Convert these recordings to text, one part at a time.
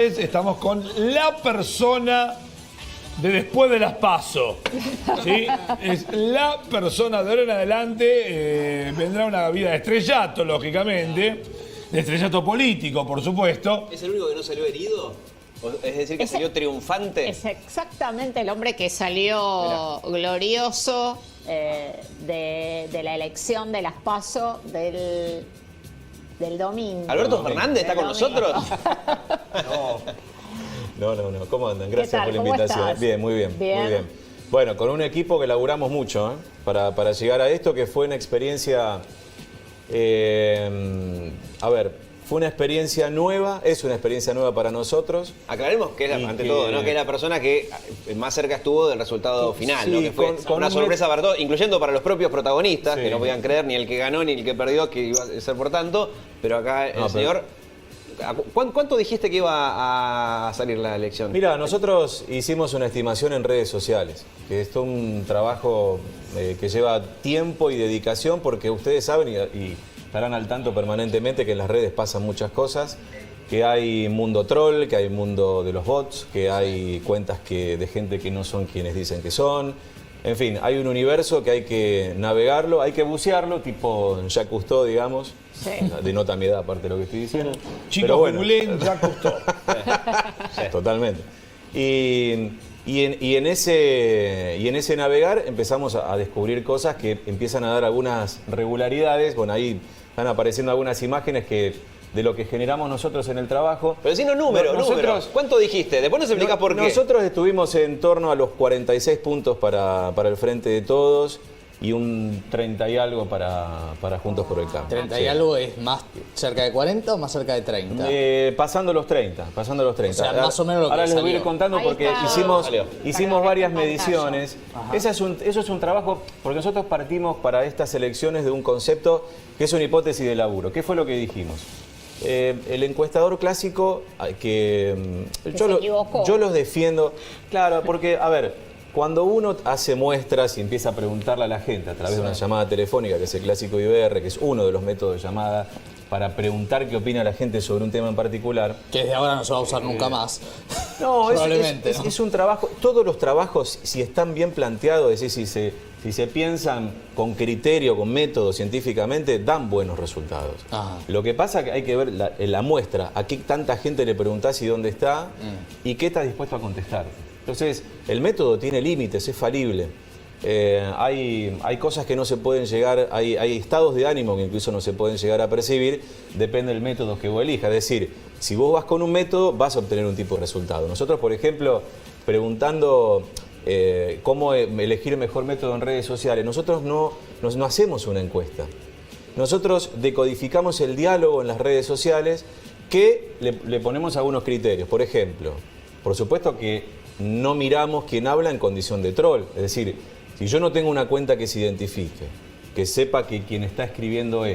Estamos con la persona de después de las PASO. ¿Sí? Es la persona de ahora en adelante. Vendrá una vida de estrellato, lógicamente. De estrellato político, por supuesto. ¿Es el único que no salió herido? Es decir, que salió triunfante. Es exactamente el hombre que salió glorioso de la elección de las PASO del domingo. ¿Alberto Fernández está con nosotros? No. ¿Cómo andan? Gracias por la ¿Cómo invitación. estás? Bien, muy bien. Bueno, con un equipo que laburamos mucho para llegar a esto, que fue una experiencia... fue una experiencia nueva, es una experiencia nueva para nosotros. Aclaremos que es, ante todo, ¿no? Que es la persona que más cerca estuvo del resultado final, sí, ¿no? Que fue con una sorpresa para todos, incluyendo para los propios protagonistas, que no podían creer ni el que ganó ni el que perdió que iba a ser por tanto, pero acá el señor... ¿Cuánto dijiste que iba a salir la elección? Mira, nosotros hicimos una estimación en redes sociales, que es todo un trabajo que lleva tiempo y dedicación, porque ustedes saben y estarán al tanto permanentemente que en las redes pasan muchas cosas, que hay mundo troll, que hay mundo de los bots, que hay cuentas de gente que no son quienes dicen que son. En fin, hay un universo que hay que navegarlo, hay que bucearlo, tipo Jacques Cousteau, digamos. Sí. Denota mi edad, aparte de lo que estoy diciendo. Chicos, bueno. Jacques Cousteau. Totalmente. Y en ese navegar empezamos a descubrir cosas que empiezan a dar algunas regularidades. Bueno, ahí están apareciendo algunas imágenes de lo que generamos nosotros en el trabajo. Pero si no números. ¿Cuánto dijiste? Después nos explicás por qué. Nosotros estuvimos en torno a los 46 puntos para el Frente de Todos y un 30 y algo para Juntos por el Cambio. 30 y algo es más cerca de 40 o más cerca de 30. Pasando los 30. O sea, más o menos lo que ahora les voy a ir salió. contando Ahí porque está. hicimos varias pantalla. mediciones. Eso es un trabajo, porque nosotros partimos para estas elecciones de un concepto que es una hipótesis de laburo. ¿Qué fue lo que dijimos? El encuestador clásico, yo los defiendo, claro, porque, a ver, cuando uno hace muestras y empieza a preguntarle a la gente a través de una llamada telefónica, que es el clásico IBR, que es uno de los métodos de llamada para preguntar qué opina la gente sobre un tema en particular. Que desde ahora no se va a usar nunca más. No, probablemente. Es un trabajo, todos los trabajos, si están bien planteados, es decir, si se piensan con criterio, con método, científicamente, dan buenos resultados. Ajá. Lo que pasa es que hay que ver la muestra, a qué tanta gente le preguntás y dónde está y qué está dispuesto a contestar. Entonces, el método tiene límites, es falible. Hay cosas que no se pueden llegar, hay estados de ánimo que incluso no se pueden llegar a percibir, depende del método que vos elijas. Es decir, si vos vas con un método, vas a obtener un tipo de resultado. Nosotros, por ejemplo, preguntando cómo elegir el mejor método en redes sociales, nosotros no hacemos una encuesta. Nosotros decodificamos el diálogo en las redes sociales que le ponemos algunos criterios. Por ejemplo, por supuesto que no miramos quién habla en condición de troll. Es decir, si yo no tengo una cuenta que se identifique, que sepa que quien está escribiendo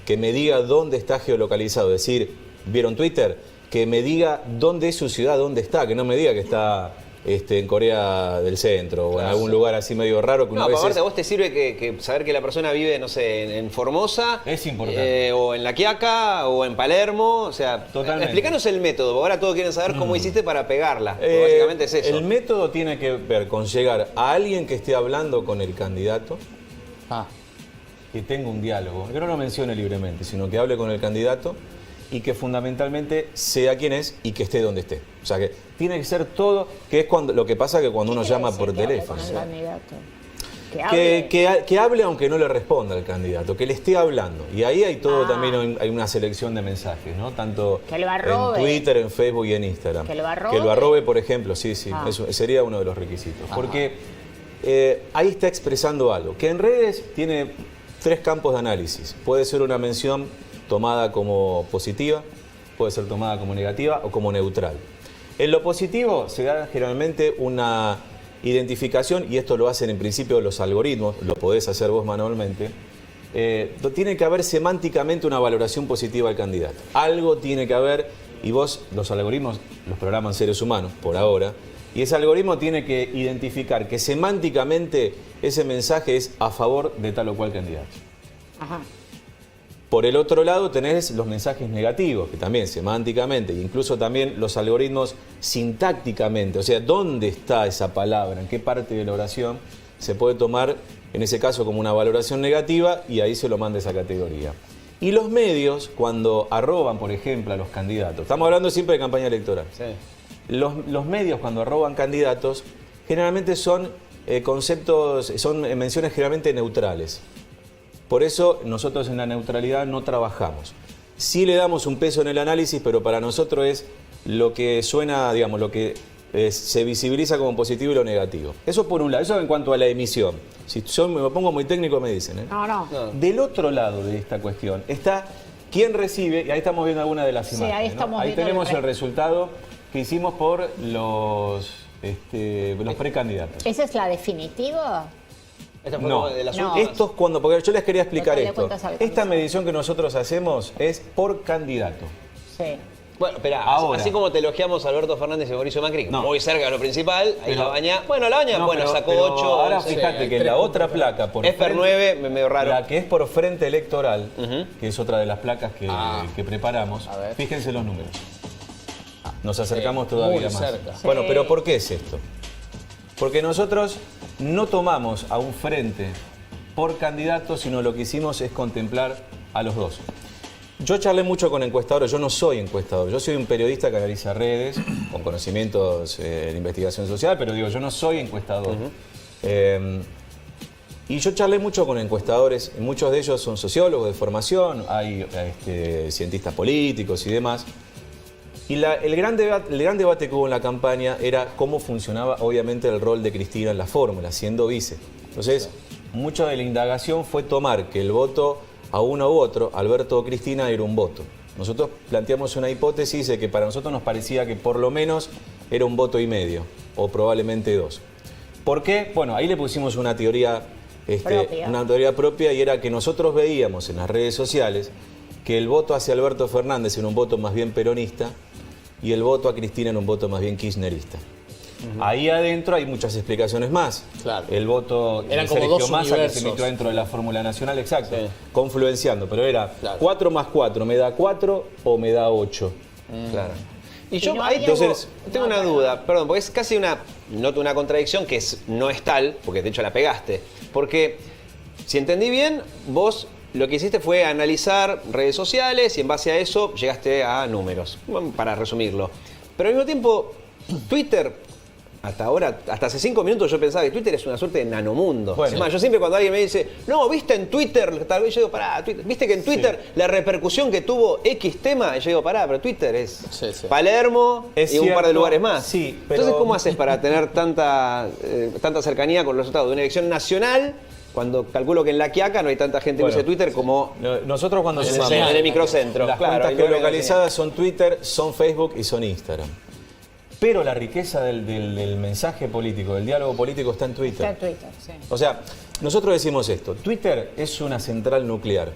que me diga dónde está geolocalizado, es decir, ¿vieron Twitter? Que me diga dónde es su ciudad, dónde está, que no me diga que está en Corea del Centro o en algún lugar así medio raro. Que No, aparte a vos te sirve que saber que la persona vive, no sé, en Formosa. Es importante. O en La Quiaca, o en Palermo. O sea, totalmente. Explícanos el método. Ahora todos quieren saber cómo hiciste para pegarla. Básicamente es eso. El método tiene que ver con llegar a alguien que esté hablando con el candidato, que tenga un diálogo, que no lo mencione libremente, sino que hable con el candidato y que fundamentalmente sea quien es y que esté donde esté. O sea, que tiene que ser todo, que es lo que pasa que cuando uno llama por teléfono. Que hable aunque no le responda al candidato, que le esté hablando. Y ahí hay todo, también hay una selección de mensajes, ¿no? Tanto en Twitter, en Facebook y en Instagram. Que lo arrobe, por ejemplo, sí. Eso sería uno de los requisitos. Porque ahí está expresando algo, que en redes tiene 3 campos de análisis. Puede ser una mención tomada como positiva, puede ser tomada como negativa o como neutral. En lo positivo se da generalmente una identificación, y esto lo hacen en principio los algoritmos, lo podés hacer vos manualmente. Tiene que haber semánticamente una valoración positiva al candidato. Algo tiene que haber, y vos, los algoritmos los programan seres humanos, por ahora, y ese algoritmo tiene que identificar que semánticamente ese mensaje es a favor de tal o cual candidato. Ajá. Por el otro lado tenés los mensajes negativos, que también semánticamente, e incluso también los algoritmos sintácticamente, o sea, ¿dónde está esa palabra? ¿En qué parte de la oración se puede tomar, en ese caso, como una valoración negativa y ahí se lo manda esa categoría? Y los medios, cuando arroban, por ejemplo, a los candidatos, estamos hablando siempre de campaña electoral, Sí. los medios cuando arroban candidatos generalmente son conceptos, son menciones generalmente neutrales. Por eso nosotros en la neutralidad no trabajamos. Sí le damos un peso en el análisis, pero para nosotros es lo que suena, digamos, lo que se visibiliza como positivo y lo negativo. Eso por un lado, eso en cuanto a la emisión. Si yo me pongo muy técnico me dicen, ¿eh? No. Del otro lado de esta cuestión está quién recibe, y ahí estamos viendo algunas de las Sí, imágenes. ahí ¿no? estamos Ahí viendo tenemos el el resultado que hicimos por los precandidatos. ¿Esa es la definitiva? Esta fue No, como de las No. últimas. esto es cuando, porque yo les quería explicar Después le esto. cuentas algo. Esta medición que nosotros hacemos es por candidato. Sí. Bueno, espera, Ahora. así como te elogiamos a Alberto Fernández y Mauricio Macri, No. muy cerca de lo principal, ahí Pero- la baña. Bueno, la baña, No, bueno, pero- sacó pero 8. ahora 11. fíjate hay que tres la puntos otra por placa por Es per 9, medio raro. la que es por frente electoral, Ujú. que es otra de las placas que preparamos, A ver. fíjense los números. Nos acercamos Sí, todavía muy más. cerca. Bueno, Sí. pero ¿por qué es esto? Porque nosotros no tomamos a un frente por candidato, sino lo que hicimos es contemplar a los dos. Yo charlé mucho con encuestadores, yo no soy encuestador, yo soy un periodista que analiza redes, con conocimientos en investigación social, pero digo, yo no soy encuestador. Y yo charlé mucho con encuestadores, muchos de ellos son sociólogos de formación, hay cientistas políticos y demás. Y el gran debate que hubo en la campaña era cómo funcionaba obviamente el rol de Cristina en la fórmula, siendo vice. Entonces, mucha de la indagación fue tomar que el voto a uno u otro, Alberto o Cristina, era un voto. Nosotros planteamos una hipótesis de que para nosotros nos parecía que por lo menos era un voto y medio, o probablemente 2. ¿Por qué? Bueno, ahí le pusimos una teoría, propia, y era que nosotros veíamos en las redes sociales que el voto hacia Alberto Fernández era un voto más bien peronista y el voto a Cristina era un voto más bien kirchnerista. Ahí adentro hay muchas explicaciones más. Claro. El voto de Eran como Sergio dos Massa que se universos. metió dentro de la fórmula nacional, exacto, Sí. confluenciando, pero era Claro. 4 más 4, ¿me da 4 o me da 8? Claro. Y Y yo no ahí había- tengo una duda, perdón, porque es casi noto una contradicción que no es tal, porque de hecho la pegaste. Porque, si entendí bien, vos lo que hiciste fue analizar redes sociales y en base a eso llegaste a números, para resumirlo. Pero al mismo tiempo, Twitter, hasta ahora, hasta hace 5 minutos yo pensaba que Twitter es una suerte de nanomundo. Bueno. Es más, yo siempre cuando alguien me dice, no, ¿viste en Twitter? Tal vez yo digo, pará, Twitter. ¿Viste que en Twitter la repercusión que tuvo X tema? Y yo digo, pará, pero Twitter es Sí, sí. Palermo Es y un par de cierto, lugares más. sí, pero- Entonces, ¿cómo haces para tener tanta cercanía con los resultados de una elección nacional cuando calculo que en La Quiaca no hay tanta gente que Bueno, use Twitter como Nosotros cuando en sumamos el microcentro? las Claro, cuentas hay lugares geolocalizadas son Twitter, son Facebook y son Instagram. Pero la riqueza del mensaje político, del diálogo político está en Twitter. Está en Twitter, sí. O sea, nosotros decimos esto, Twitter es una central nuclear.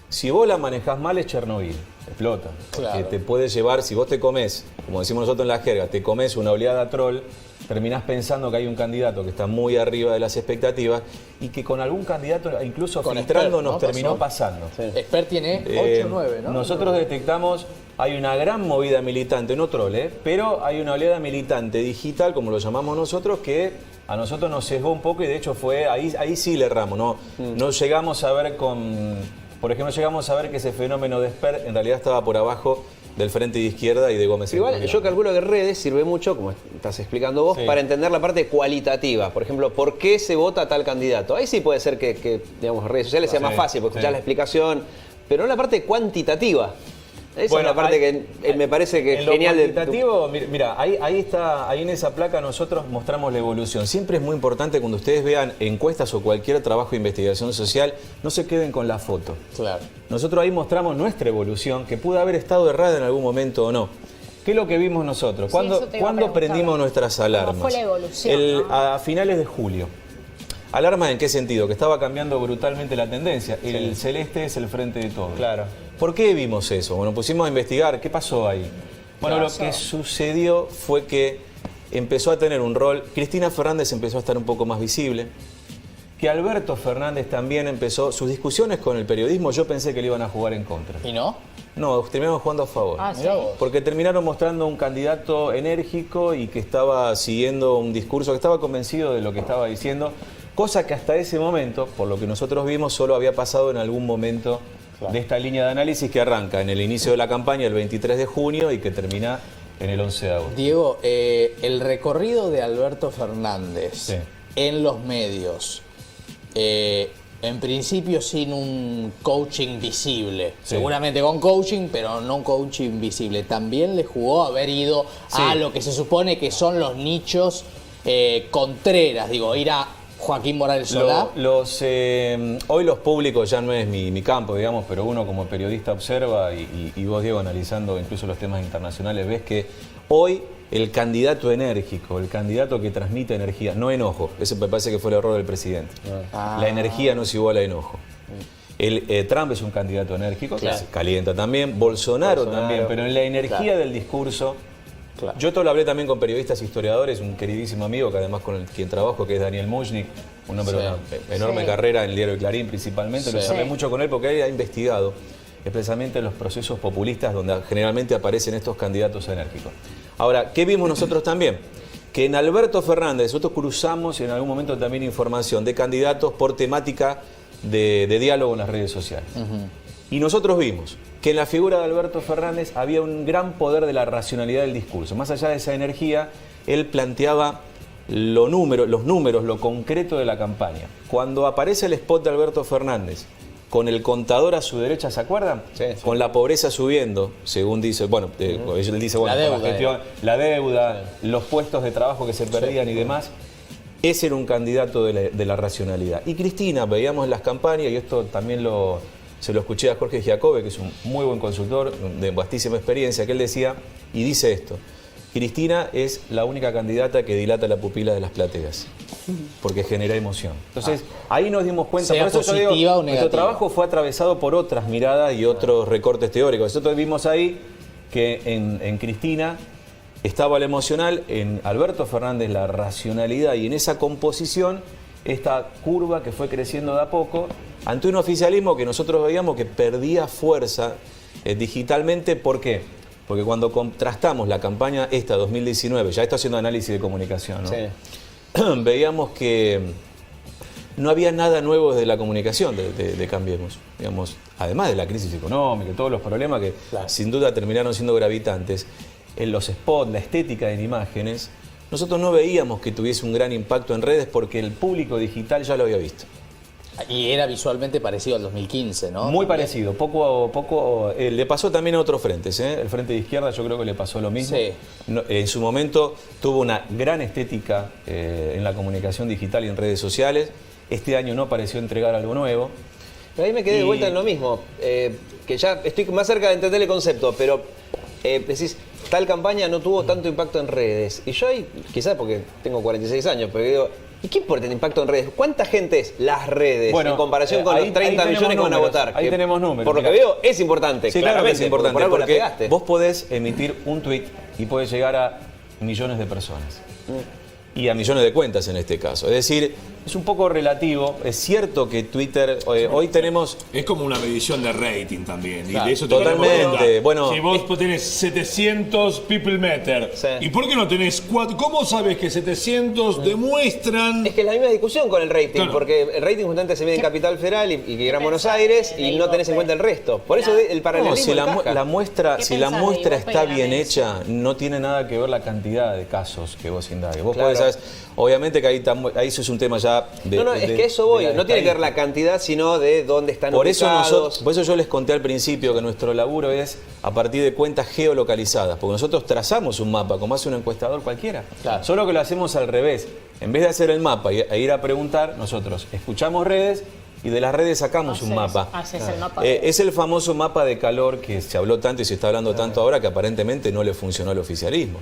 Si vos la manejás mal es Chernobyl, explota. Porque Claro. te puede llevar, si vos te comes, como decimos nosotros en la jerga, te comes una oleada troll, terminás pensando que hay un candidato que está muy arriba de las expectativas y que con algún candidato, incluso Con filtrando, Expert, nos ¿no? terminó Pasó. pasando. Expert tiene 8 Eh, o 9, ¿no? Nosotros detectamos, hay una gran movida militante, no troll, pero hay una oleada militante digital, como lo llamamos nosotros, que a nosotros nos sesgó un poco y de hecho fue, ahí sí le erramos, no llegamos a ver por ejemplo, llegamos a ver que ese fenómeno de Expert en realidad estaba por abajo del Frente de Izquierda y de Gómez. Igual Centurión. yo calculo que redes sirve mucho, como estás explicando vos, Sí. para entender la parte cualitativa. Por ejemplo, ¿por qué se vota a tal candidato? Ahí sí puede ser que digamos, redes sociales sea Sí, más fácil, porque sí. escuchás la explicación, pero no la parte cuantitativa. Esa Bueno, es la parte hay- que me parece que en es lo genial. cuantitativo, mira, ahí está, ahí en esa placa nosotros mostramos la evolución. Siempre es muy importante cuando ustedes vean encuestas o cualquier trabajo de investigación social, no se queden con la foto. Claro. Nosotros ahí mostramos nuestra evolución, que pudo haber estado errada en algún momento o no. ¿Qué es lo que vimos nosotros? Sí, ¿Cuándo, eso te iba a ¿cuándo preguntar. prendimos nuestras alarmas? ¿Cómo fue la evolución, no? A finales de julio. ¿Alarma en qué sentido? Que estaba cambiando brutalmente la tendencia. El celeste es el frente de todo. Claro. ¿Por qué vimos eso? Bueno, pusimos a investigar. ¿Qué pasó ahí? Bueno, ¿Qué lo pasó? que sucedió fue que empezó a tener un rol. Cristina Fernández empezó a estar un poco más visible. que Alberto Fernández también empezó sus discusiones con el periodismo. Yo pensé que le iban a jugar en contra. ¿Y no? No, terminaron jugando a favor. Ah, sí. Mirá vos. Porque terminaron mostrando un candidato enérgico y que estaba siguiendo un discurso, que estaba convencido de lo que estaba diciendo, cosa que hasta ese momento, por lo que nosotros vimos, solo había pasado en algún momento de esta línea de análisis que arranca en el inicio de la campaña el 23 de junio y que termina en el 11 de agosto. Diego, el recorrido de Alberto Fernández Sí. en los medios, en principio sin un coaching visible, Sí. seguramente con coaching, pero no un coaching visible, también le jugó haber ido a lo que se supone que son los nichos contreras, digo, ir a Joaquín Morales Solá. Hoy los públicos ya no es mi campo, digamos, pero uno como periodista observa y vos, Diego, analizando incluso los temas internacionales, ves que hoy el candidato enérgico, el candidato que transmite energía, no enojo, ese me parece que fue el error del presidente. La energía no es igual a enojo. Trump es un candidato enérgico, Claro. que calienta también, Bolsonaro también, pero en la energía del discurso. Claro. Yo todo lo hablé también con periodistas historiadores, un queridísimo amigo que además con quien trabajo, que es Daniel Mushnik, un hombre de una enorme Sí. carrera en el diario Clarín principalmente. Lo Sí. hablé mucho con él porque él ha investigado expresamente los procesos populistas donde generalmente aparecen estos candidatos enérgicos. Ahora, ¿qué vimos nosotros también? Que en Alberto Fernández nosotros cruzamos en algún momento también información de candidatos por temática de diálogo en las redes sociales. Y nosotros vimos que en la figura de Alberto Fernández había un gran poder de la racionalidad del discurso. Más allá de esa energía, él planteaba los números, lo concreto de la campaña. Cuando aparece el spot de Alberto Fernández, con el contador a su derecha, ¿se acuerdan? Sí, sí. Con la pobreza subiendo, según dice, bueno, él dice, bueno, La con deuda, gestión, la deuda, los puestos de trabajo que se perdían y demás. Ese era un candidato de la racionalidad. Y Cristina, veíamos en las campañas, y esto también se lo escuché a Jorge Giacobbe, que es un muy buen consultor, de vastísima experiencia, que él decía, y dice esto: Cristina es la única candidata que dilata la pupila de las plateas, porque genera emoción. Entonces, ahí nos dimos cuenta, Sea por eso yo digo, positiva o nuestro negativa. trabajo fue atravesado por otras miradas y otros recortes teóricos. Nosotros vimos ahí que en Cristina estaba lo emocional, en Alberto Fernández la racionalidad, y en esa composición esta curva que fue creciendo de a poco ante un oficialismo que nosotros veíamos que perdía fuerza digitalmente. ¿Por qué? Porque cuando contrastamos la campaña esta 2019, ya estoy haciendo análisis de comunicación, ¿no? Sí. Veíamos que no había nada nuevo desde la comunicación de Cambiemos, digamos, además de la crisis económica, todos los problemas que sin duda terminaron siendo gravitantes, en los spots, la estética en imágenes, nosotros no veíamos que tuviese un gran impacto en redes porque el público digital ya lo había visto. Y era visualmente parecido al 2015, ¿no? Muy parecido, poco le pasó también a otros frentes, ¿eh? El frente de izquierda yo creo que le pasó lo mismo. Sí. En su momento tuvo una gran estética en la comunicación digital y en redes sociales. Este año no pareció entregar algo nuevo. Pero ahí me quedé de vuelta en lo mismo, que ya estoy más cerca de entender el concepto, pero decís, tal campaña no tuvo tanto impacto en redes. Y yo ahí, quizás porque tengo 46 años, pero digo, ¿y qué importa el impacto en redes? ¿Cuánta gente es las redes Bueno, en comparación con ahí- los 30 ahí millones que van a tenemos votar? números, ahí Que, tenemos números, Por lo que mirá. veo, es importante. Sí, claro que es claramente, importante, por algo la porque pegaste. vos podés emitir un tuit y podés llegar a millones de personas. Y a millones de cuentas en este caso. Es decir, es un poco relativo. Es cierto que Twitter, hoy tenemos... Es como una medición de rating también. Claro, Y de eso te totalmente. queremos preguntar. Bueno, si vos tenés 700 people meter, Sí. ¿y por qué no tenés 4? ¿Cómo sabes que 700 demuestran? Es que es la misma discusión con el rating, Claro. porque el rating justamente se mide en Capital Federal y Gran Buenos Aires y no tenés en cuenta el resto. Por eso el No, paralelismo si la encaja. muestra, ¿Qué si la pensás, muestra Diego? está Pega bien en hecha, no tiene nada que ver la cantidad de casos que vos indagues. Vos Claro. podés, obviamente que ahí eso es un tema ya de... No, es que eso voy. No tiene que ver la cantidad, sino de dónde están Por eso, ubicados. por eso yo les conté al principio que nuestro laburo es a partir de cuentas geolocalizadas, porque nosotros trazamos un mapa, como hace un encuestador cualquiera. Claro. Solo que lo hacemos al revés. En vez de hacer el mapa e ir a preguntar, nosotros escuchamos redes y de las redes sacamos un mapa. Haces el mapa. Es el famoso mapa de calor que se habló tanto y se está hablando tanto ahora, que aparentemente no le funcionó al oficialismo.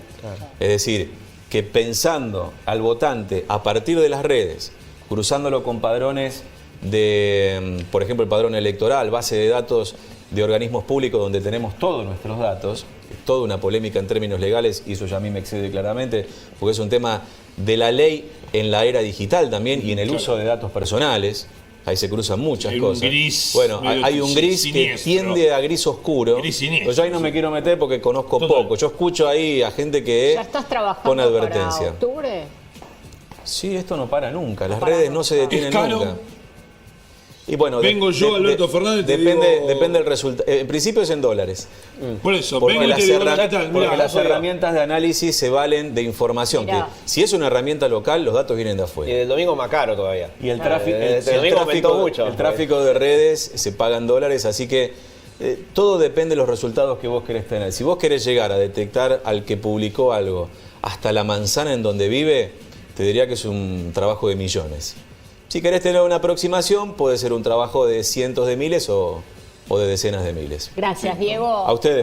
Es decir, que pensando al votante a partir de las redes, cruzándolo con padrones de, por ejemplo, el padrón electoral, base de datos de organismos públicos donde tenemos todos nuestros datos, toda una polémica en términos legales, y eso ya a mí me excede claramente, porque es un tema de la ley en la era digital también y en el uso de datos personales. Ahí se cruzan muchas Hay un cosas. gris Bueno, medio hay un gris siniestro. que tiende a gris oscuro. Gris siniestro, Pero yo ahí no me quiero meter porque conozco Total. poco. Yo escucho ahí a gente que ¿Ya estás trabajando pone para advertencia. octubre? Sí, esto no para nunca. Las para redes no se nunca. detienen ¿Es caro? nunca. Y bueno, Vengo yo, Alberto Fernández, te depende, digo- depende del resultado. En principio es en dólares. Por eso, Porque vengo y las, te digo, herra- ¿qué tal? porque Mirá, las ojo, herramientas de análisis se valen de información. Mirá. Que si es una herramienta local, los datos vienen de Y afuera. del domingo más caro todavía. Y el tráfico, Desde el domingo aumentó mucho. el tráfico de redes se paga en dólares, así que todo depende de los resultados que vos querés tener. Si vos querés llegar a detectar al que publicó algo hasta la manzana en donde vive, te diría que es un trabajo de millones. Si querés tener una aproximación, puede ser un trabajo de cientos de miles o de decenas de miles. Gracias, Diego. A ustedes.